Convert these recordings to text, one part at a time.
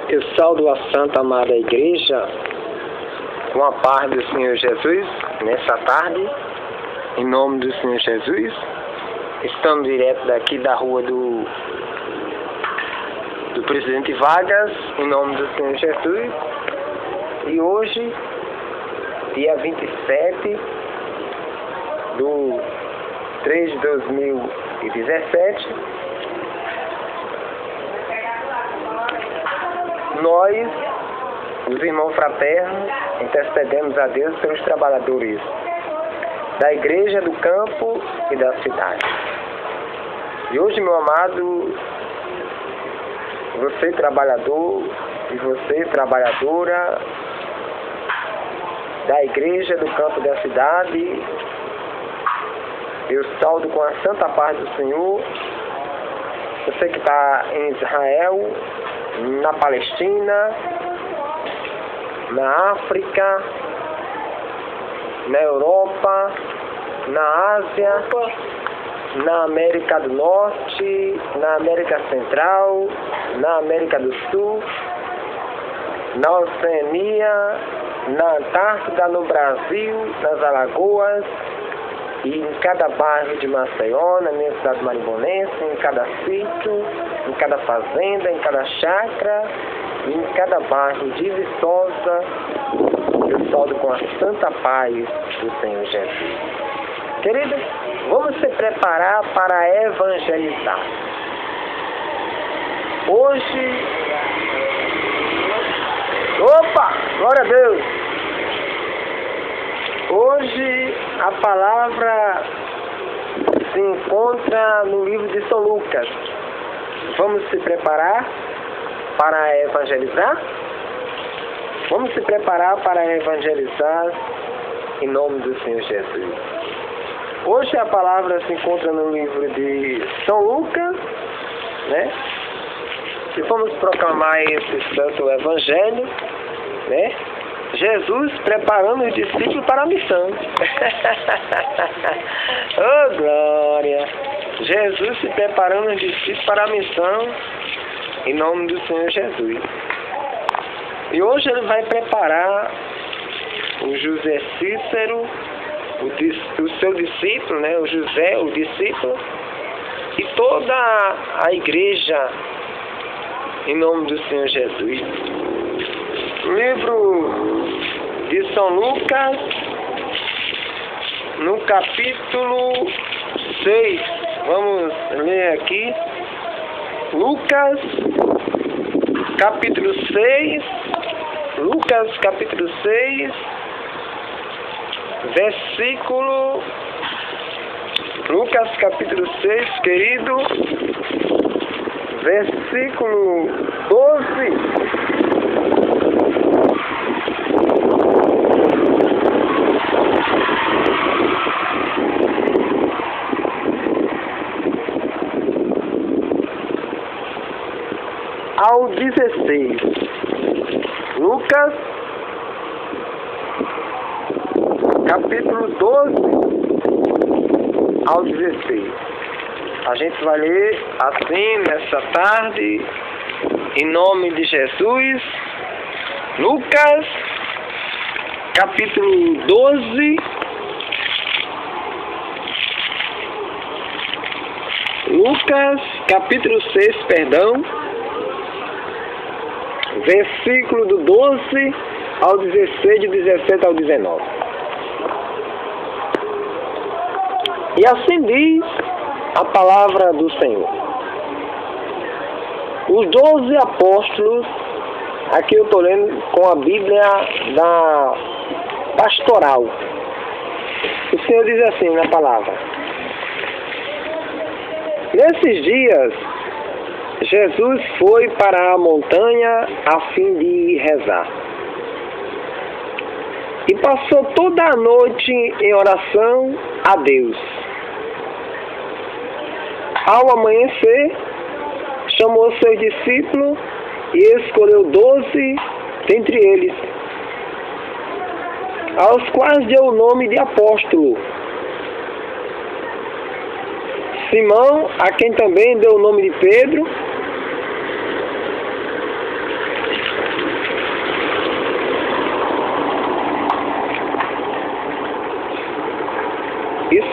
Eu saudo a Santa Amada Igreja com a paz do Senhor Jesus nessa tarde, em nome do Senhor Jesus. Estamos direto daqui da rua do Presidente Vargas, em nome do Senhor Jesus. E hoje, dia 27 de 3 de 2017, nós, os irmãos fraternos, intercedemos a Deus pelos trabalhadores da igreja, do campo e da cidade. E hoje, meu amado, você trabalhador e você trabalhadora da igreja, do campo e da cidade, eu saudo com a santa paz do Senhor. Você que está em Israel, na Palestina, na África, na Europa, na Ásia, na América do Norte, na América Central, na América do Sul, na Oceania, na Antártida, no Brasil, nas Alagoas, e em cada bairro de Maceió, na minha cidade marimbonense, em cada sítio, em cada fazenda, em cada chácara, e em cada bairro de Viçosa, eu saudo com a santa paz do Senhor Jesus. Queridos, vamos se preparar para evangelizar. Hoje, glória a Deus! Hoje a palavra se encontra no livro de São Lucas. Vamos se preparar para evangelizar? Vamos se preparar para evangelizar em nome do Senhor Jesus. Hoje a palavra se encontra no livro de São Lucas, né? E vamos proclamar esse santo evangelho, né? Jesus preparando os discípulos para a missão. Oh, glória! Jesus se preparando os discípulos para a missão em nome do Senhor Jesus. E hoje ele vai preparar o José Cícero, o seu discípulo, né? O José, o discípulo, e toda a igreja em nome do Senhor Jesus. Livro de São Lucas, no capítulo 6. Vamos ler aqui. Lucas, capítulo 6. Lucas, capítulo 6, versículo... Lucas, capítulo 6, querido, versículo 12. Ao 16. Lucas, capítulo 12, ao 16. A gente vai ler assim nessa tarde, em nome de Jesus. Lucas, capítulo 12, Lucas, capítulo 6, perdão, versículo do 12 ao 16, de 17 ao 19. E assim diz a palavra do Senhor. Os 12 apóstolos, aqui eu estou lendo com a Bíblia da Pastoral. O Senhor diz assim na palavra: nesses dias, Jesus foi para a montanha a fim de rezar. E passou toda a noite em oração a Deus. Ao amanhecer, chamou seus discípulos e escolheu 12 dentre eles, aos quais deu o nome de apóstolo. Simão, a quem também deu o nome de Pedro,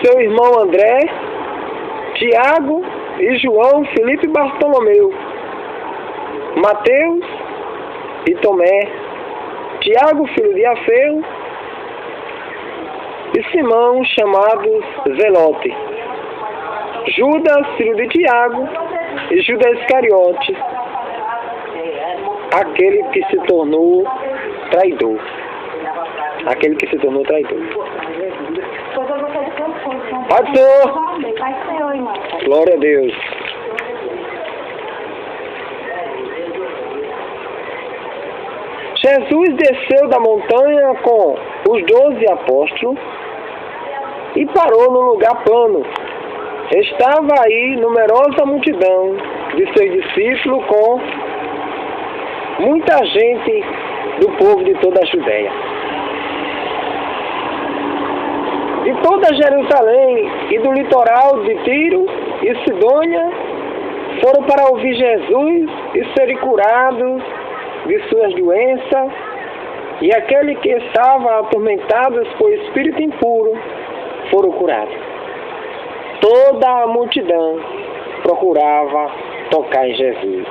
seu irmão André, Tiago e João, Filipe e Bartolomeu, Mateus e Tomé, Tiago, filho de Alfeu, e Simão, chamado Zelote, Judas, filho de Tiago, e Judas Iscariote, aquele que se tornou traidor. Aquele que se tornou traidor. Pode ser. Glória a Deus. Jesus desceu da montanha com os 12 apóstolos e parou num lugar plano. Estava aí numerosa multidão de seus discípulos com muita gente do povo de toda a Judéia. De toda Jerusalém e do litoral de Tiro e Sidônia foram para ouvir Jesus e serem curados de suas doenças, e aquele que estava atormentado por espírito impuro foram curados. Toda a multidão procurava tocar em Jesus,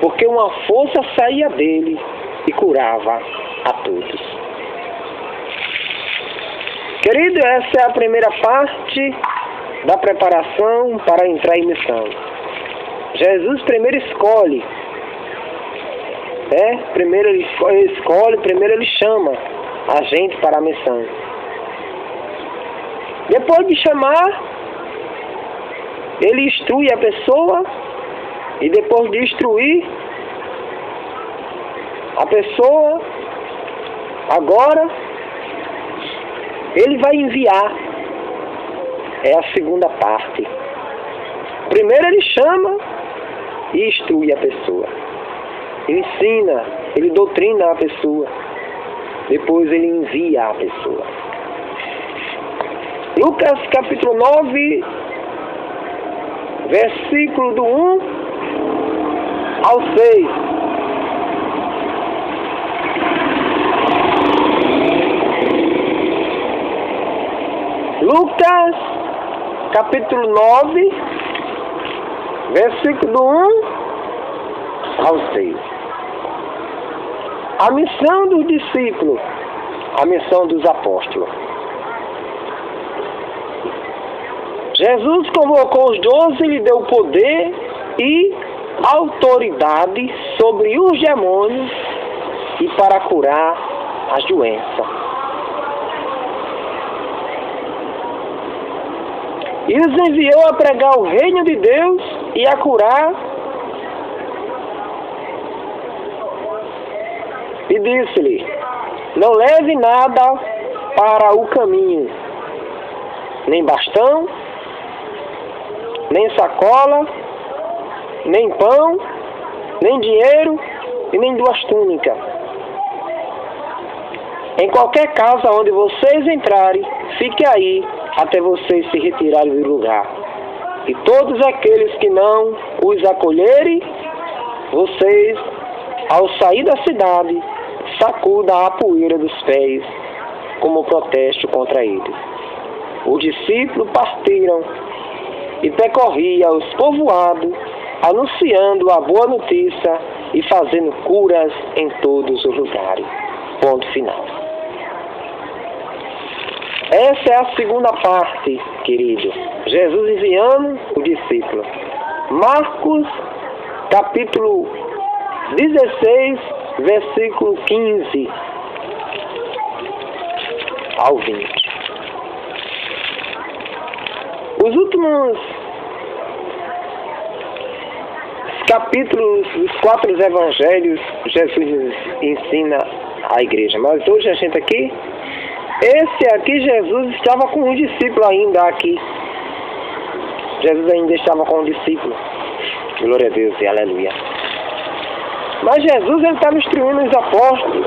porque uma força saía dele e curava a todos. Querido, essa é a primeira parte da preparação para entrar em missão. Jesus primeiro escolhe, primeiro ele escolhe, primeiro ele chama a gente para a missão. Depois de chamar, ele instrui a pessoa, e depois de instruir a pessoa, agora ele vai enviar. É a segunda parte. Primeiro ele chama e instrui a pessoa. Ele ensina, ele doutrina a pessoa. Depois ele envia a pessoa. Lucas capítulo 9, versículo do 1 ao 6. Lucas, capítulo 9, versículo do 1 ao 6. A missão dos discípulos, a missão dos apóstolos. Jesus convocou os 12 e lhe deu poder e autoridade sobre os demônios e para curar as doenças. E os enviou a pregar o reino de Deus e a curar. E disse-lhe: não leve nada para o caminho, nem bastão, nem sacola, nem pão, nem dinheiro e nem 2 túnicas. Em qualquer casa onde vocês entrarem, fique aí até vocês se retirarem do lugar. E todos aqueles que não os acolherem, vocês, ao sair da cidade, sacudam a poeira dos pés, como protesto contra eles. Os discípulos partiram e percorriam os povoados, anunciando a boa notícia e fazendo curas em todos os lugares. Ponto final. Essa é a segunda parte, querido. Jesus enviando o discípulo. Marcos, capítulo 16, versículo 15 ao 20. Os últimos capítulos dos 4 evangelhos, Jesus ensina a igreja. Mas hoje a gente aqui, esse aqui Jesus estava com um discípulo ainda aqui. Jesus ainda estava com um discípulo. Glória a Deus e aleluia. Mas Jesus ele estava instruindo os apóstolos,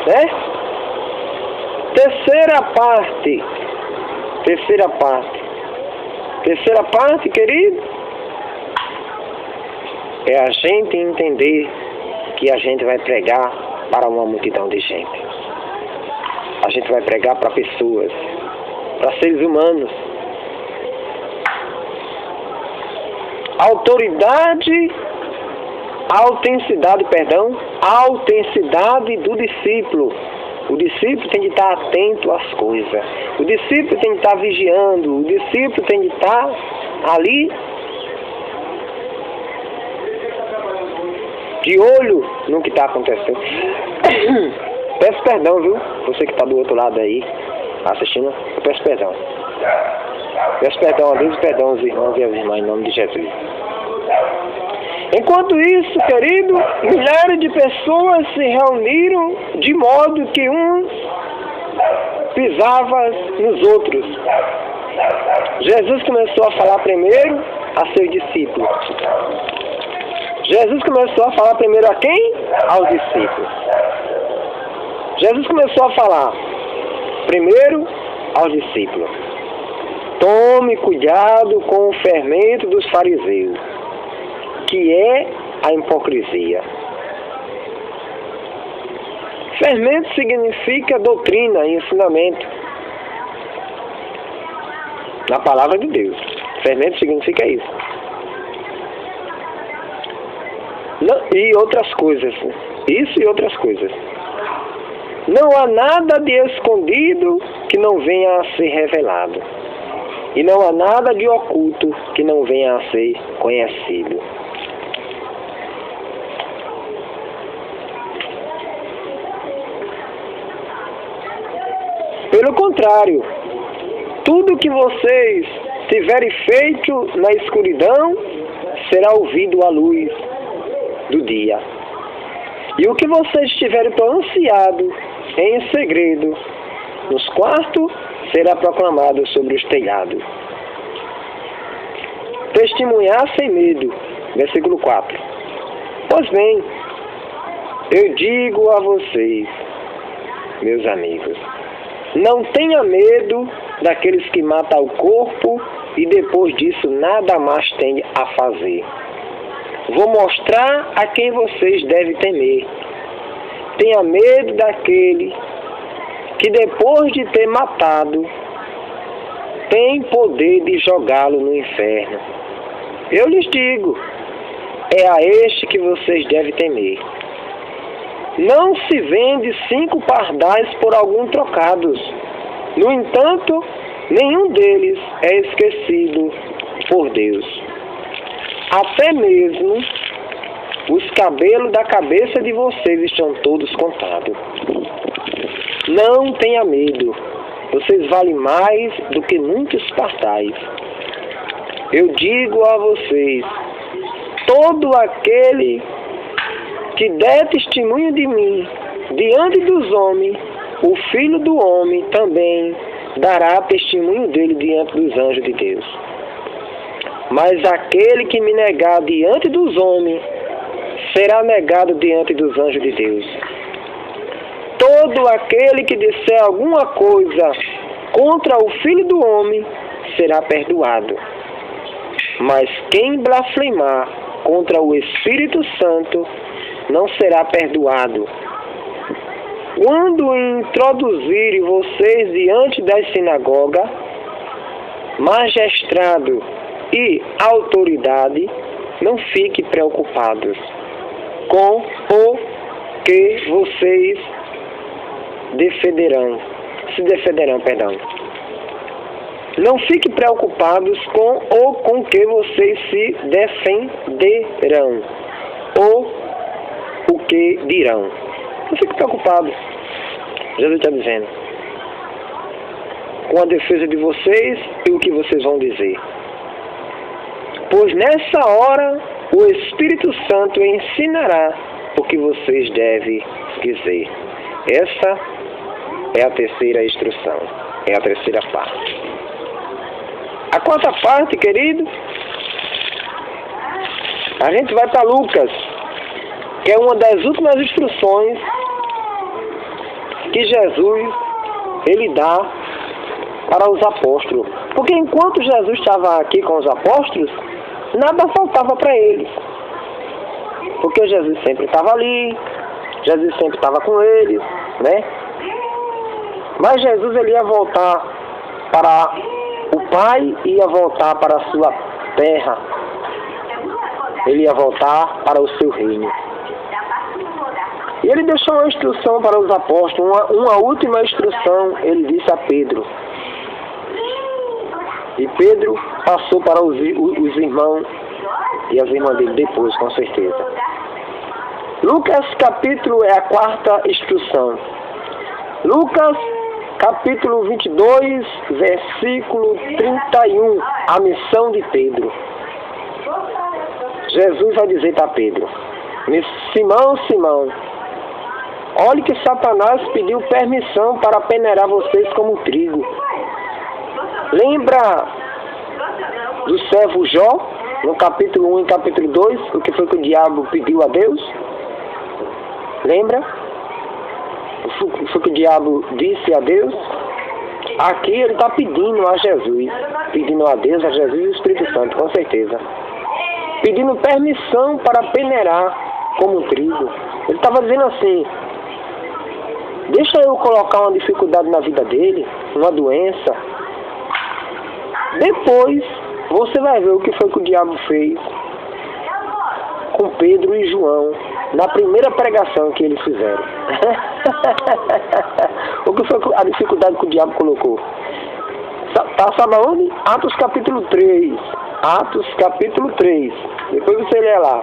né? Terceira parte, querido, é a gente entender que a gente vai pregar para uma multidão de gente. A gente vai pregar para pessoas. para seres humanos. Autenticidade do discípulo. O discípulo tem de estar atento às coisas. O discípulo tem de estar vigiando. O discípulo tem de estar ali de olho no que está acontecendo. Peço perdão, viu? Você que está do outro lado aí assistindo, eu peço perdão. Peço perdão a Deus e perdão aos irmãos e às irmãs em nome de Jesus. Enquanto isso, querido, milhares de pessoas se reuniram de modo que uns pisavam nos outros. Jesus começou a falar primeiro a seus discípulos. Jesus começou a falar primeiro a quem? Aos discípulos. Jesus começou a falar primeiro aos discípulos. Tome cuidado com o fermento dos fariseus, que é a hipocrisia. Fermento significa doutrina e ensinamento. Na palavra de Deus. Fermento significa isso. Não, e outras coisas. Isso e outras coisas. Não há nada de escondido que não venha a ser revelado. E não há nada de oculto que não venha a ser conhecido. Pelo contrário, tudo que vocês tiverem feito na escuridão será ouvido à luz do dia. E o que vocês tiverem pronunciado em segredo nos quartos será proclamado sobre os telhados. Testemunhar sem medo. Versículo 4. Pois bem, eu digo a vocês, meus amigos, não tenha medo daqueles que matam o corpo e depois disso nada mais têm a fazer. Vou mostrar a quem vocês devem temer. Tenha medo daquele que depois de ter matado tem poder de jogá-lo no inferno. Eu lhes digo, é a este que vocês devem temer. Não se vende 5 pardais por alguns trocados. No entanto, nenhum deles é esquecido por Deus. Até mesmo os cabelos da cabeça de vocês estão todos contados. Não tenha medo. Vocês valem mais do que muitos pardais. Eu digo a vocês, todo aquele que der testemunho de mim diante dos homens, o Filho do Homem também dará testemunho dele diante dos anjos de Deus. Mas aquele que me negar diante dos homens, será negado diante dos anjos de Deus. Todo aquele que disser alguma coisa contra o Filho do Homem, será perdoado. Mas quem blasfemar contra o Espírito Santo, não será perdoado. Quando introduzirem vocês diante da sinagoga, magistrado e autoridade, não fiquem preocupados com o que vocês se defenderão. Não fiquem preocupados com que vocês se defenderão ou o que dirão. Não fiquem preocupados. Jesus está dizendo. Com a defesa de vocês e o que vocês vão dizer. Pois nessa hora o Espírito Santo ensinará o que vocês devem dizer. Essa é a terceira instrução. É a terceira parte. A quarta parte, querido, a gente vai para Lucas, que é uma das últimas instruções que Jesus ele dá para os apóstolos. Porque enquanto Jesus estava aqui com os apóstolos, nada faltava para eles. Porque Jesus sempre estava ali, Jesus sempre estava com eles, né? Mas Jesus ele ia voltar para o Pai, ia voltar para a sua terra. Ele ia voltar para o seu reino. E ele deixou uma instrução para os apóstolos, uma última instrução, ele disse a Pedro. E Pedro passou para os irmãos e as irmãs dele depois, com certeza. Lucas capítulo é a quarta instrução. Lucas capítulo 22, versículo 31, a missão de Pedro. Jesus vai dizer para Pedro: Simão, Simão, olhe que Satanás pediu permissão para peneirar vocês como trigo. Lembra do servo Jó, no capítulo 1 e capítulo 2, o que foi que o diabo pediu a Deus? Lembra? O que foi que o diabo disse a Deus? Aqui ele está pedindo a Jesus, pedindo a Deus, a Jesus e o Espírito Santo, com certeza. Pedindo permissão para peneirar como trigo. Ele estava dizendo assim: deixa eu colocar uma dificuldade na vida dele, uma doença. Depois você vai ver o que foi que o diabo fez com Pedro e João na primeira pregação que eles fizeram. O que foi a dificuldade que o diabo colocou? Sabe aonde? Atos capítulo 3. Atos capítulo 3. Depois você lê lá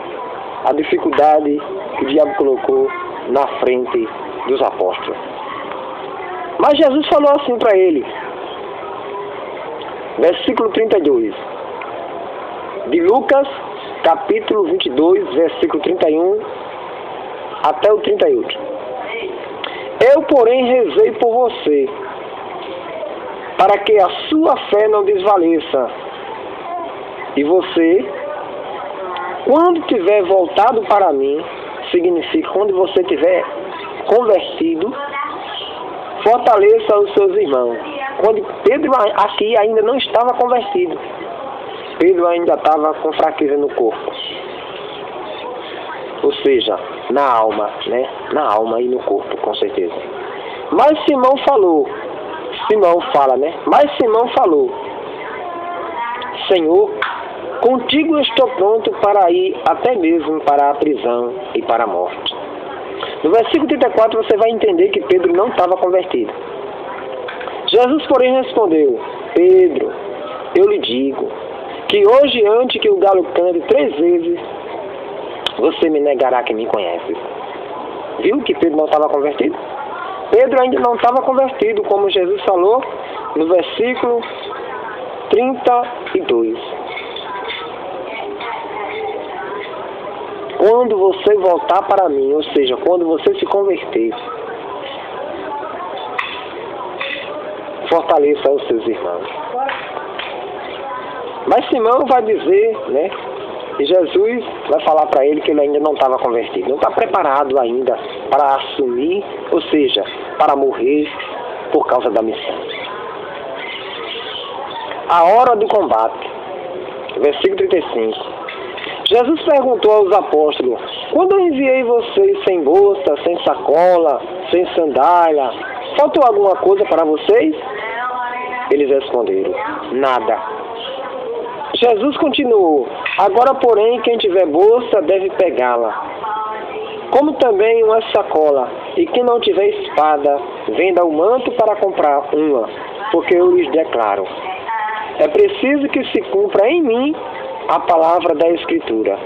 a dificuldade que o diabo colocou na frente dos apóstolos. Mas Jesus falou assim para ele. Versículo 32. De Lucas capítulo 22, versículo 31 até o 38. Eu, porém, rezei por você, para que a sua fé não desvaleça. E você, quando tiver voltado para mim, significa quando você tiver convertido, fortaleça os seus irmãos. Quando Pedro aqui ainda não estava convertido, Pedro ainda estava com fraqueza no corpo. Ou seja, na alma, né? Na alma e no corpo, com certeza. Mas Simão falou, Mas Simão falou: Senhor, contigo estou pronto para ir até mesmo para a prisão e para a morte. No versículo 34 você vai entender que Pedro não estava convertido. Jesus, porém, respondeu: Pedro, eu lhe digo que hoje, antes que o galo cante 3 vezes, você me negará que me conhece. Viu que Pedro não estava convertido? Pedro ainda não estava convertido, como Jesus falou no versículo 32. Quando você voltar para mim, ou seja, quando você se converter, fortaleça os seus irmãos. Mas Simão vai dizer, né? E Jesus vai falar para ele que ele ainda não estava convertido, não está preparado ainda para assumir, ou seja, para morrer por causa da missão. A hora do combate, versículo 35. Jesus perguntou aos apóstolos: quando eu enviei vocês sem bolsa, sem sacola, sem sandália, faltou alguma coisa para vocês? Eles responderam: nada. Jesus continuou: agora, porém, quem tiver bolsa deve pegá-la, como também uma sacola, e quem não tiver espada, venda o manto para comprar uma, porque eu lhes declaro: é preciso que se cumpra em mim a palavra da Escritura.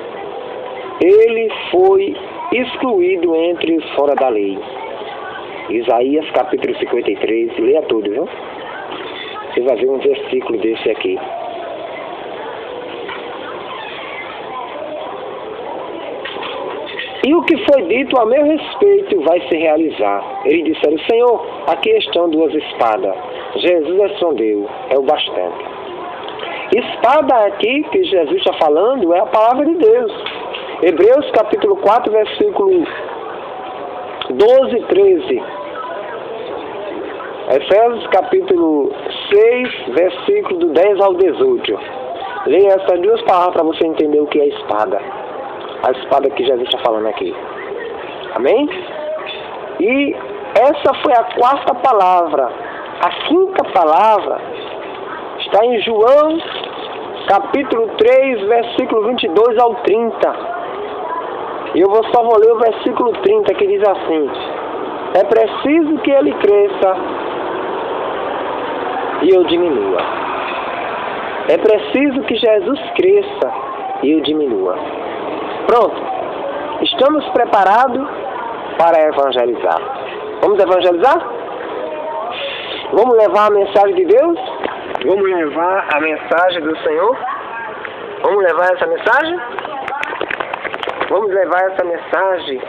Ele foi excluído entre os fora da lei. Isaías capítulo 53, leia tudo, viu? Você vai ver um versículo desse aqui. E o que foi dito a meu respeito vai se realizar. Eles disseram: Senhor, aqui estão 2 espadas. Jesus respondeu: é o bastante. Espada aqui que Jesus está falando é a palavra de Deus. Hebreus capítulo 4, versículo 12 e 13. Efésios capítulo 6, versículo do 10 ao 18. Leia essas 2 palavras para você entender o que é espada. A espada que Jesus está falando aqui. Amém? E essa foi a 4ª palavra. A 5ª palavra Está em João, capítulo 3, versículo 22 ao 30. E eu só vou ler o versículo 30, que diz assim: é preciso que ele cresça e eu diminua. É preciso que Jesus cresça e eu diminua. Pronto. Estamos preparados para evangelizar. Vamos evangelizar? Vamos levar a mensagem de Deus? Vamos levar a mensagem do Senhor? Vamos levar essa mensagem? Vamos levar essa mensagem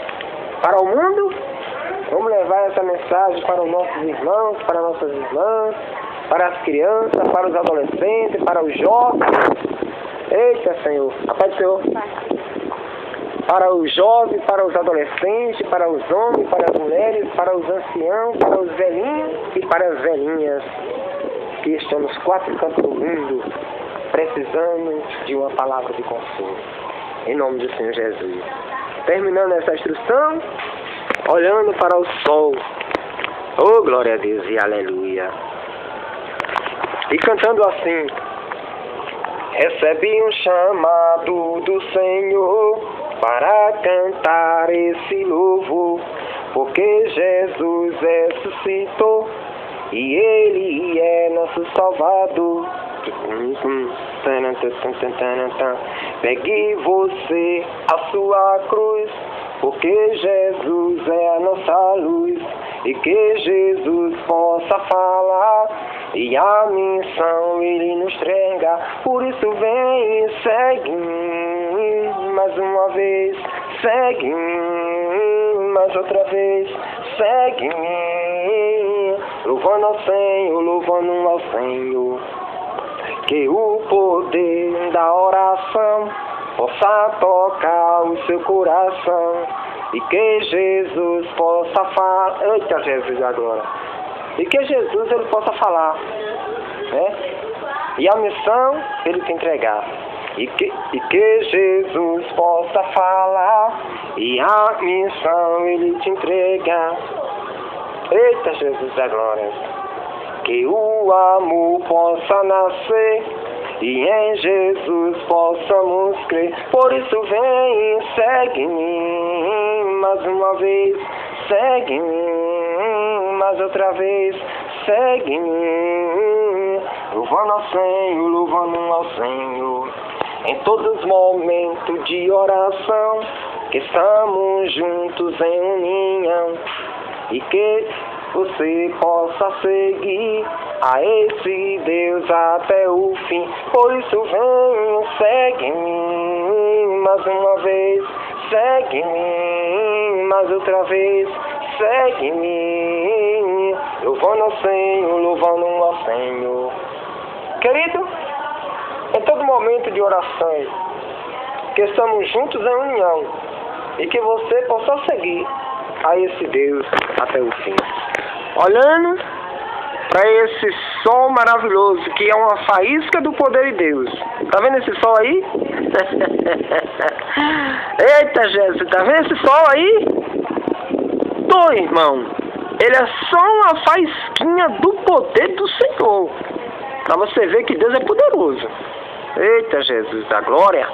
para o mundo? Vamos levar essa mensagem para os nossos irmãos, para nossas irmãs, para as crianças, para os adolescentes, para os jovens. Eita, Senhor. A paz do Senhor. Para os jovens, para os adolescentes, para os homens, para as mulheres, para os anciãos, para os velhinhos e para as velhinhas que estão nos quatro cantos do mundo, precisando de uma palavra de consolo. Em nome do Senhor Jesus. Terminando essa instrução, olhando para o sol. Oh, glória a Deus e aleluia. E cantando assim: recebi um chamado do Senhor para cantar esse louvor, porque Jesus ressuscitou e Ele é nosso Salvador. Pegue você a sua cruz, porque Jesus é a nossa luz, e que Jesus possa falar e a missão Ele nos entrega. Por isso vem e segue mais uma vez, segue mais outra vez, segue louvando ao Senhor, louvando ao Senhor. Que o poder da oração possa tocar o seu coração e que Jesus possa falar. Eita, Jesus, agora. E que Jesus ele possa falar, né? E a missão ele te entregar. E que Jesus possa falar e a missão ele te entregar. Eita, Jesus da glória. Que o amor possa nascer e em Jesus possamos crer. Por isso vem e segue-me mais uma vez, segue-me mais outra vez, segue-me louvando ao Senhor, louvando ao Senhor. Em todos os momentos de oração, que estamos juntos em união e que você possa seguir a esse Deus até o fim. Por isso vem, segue-me mais uma vez, segue-me mais outra vez, segue-me louvando ao Senhor, louvando ao Senhor. Querido, em todo momento de oração, que estamos juntos em união e que você possa seguir a esse Deus até o fim. Olhando para esse sol maravilhoso, que é uma faísca do poder de Deus. Tá vendo esse sol aí? Eita, Jesus, tá vendo esse sol aí? Tô, irmão. Ele é só uma faísquinha do poder do Senhor. Pra você ver que Deus é poderoso. Eita, Jesus da glória.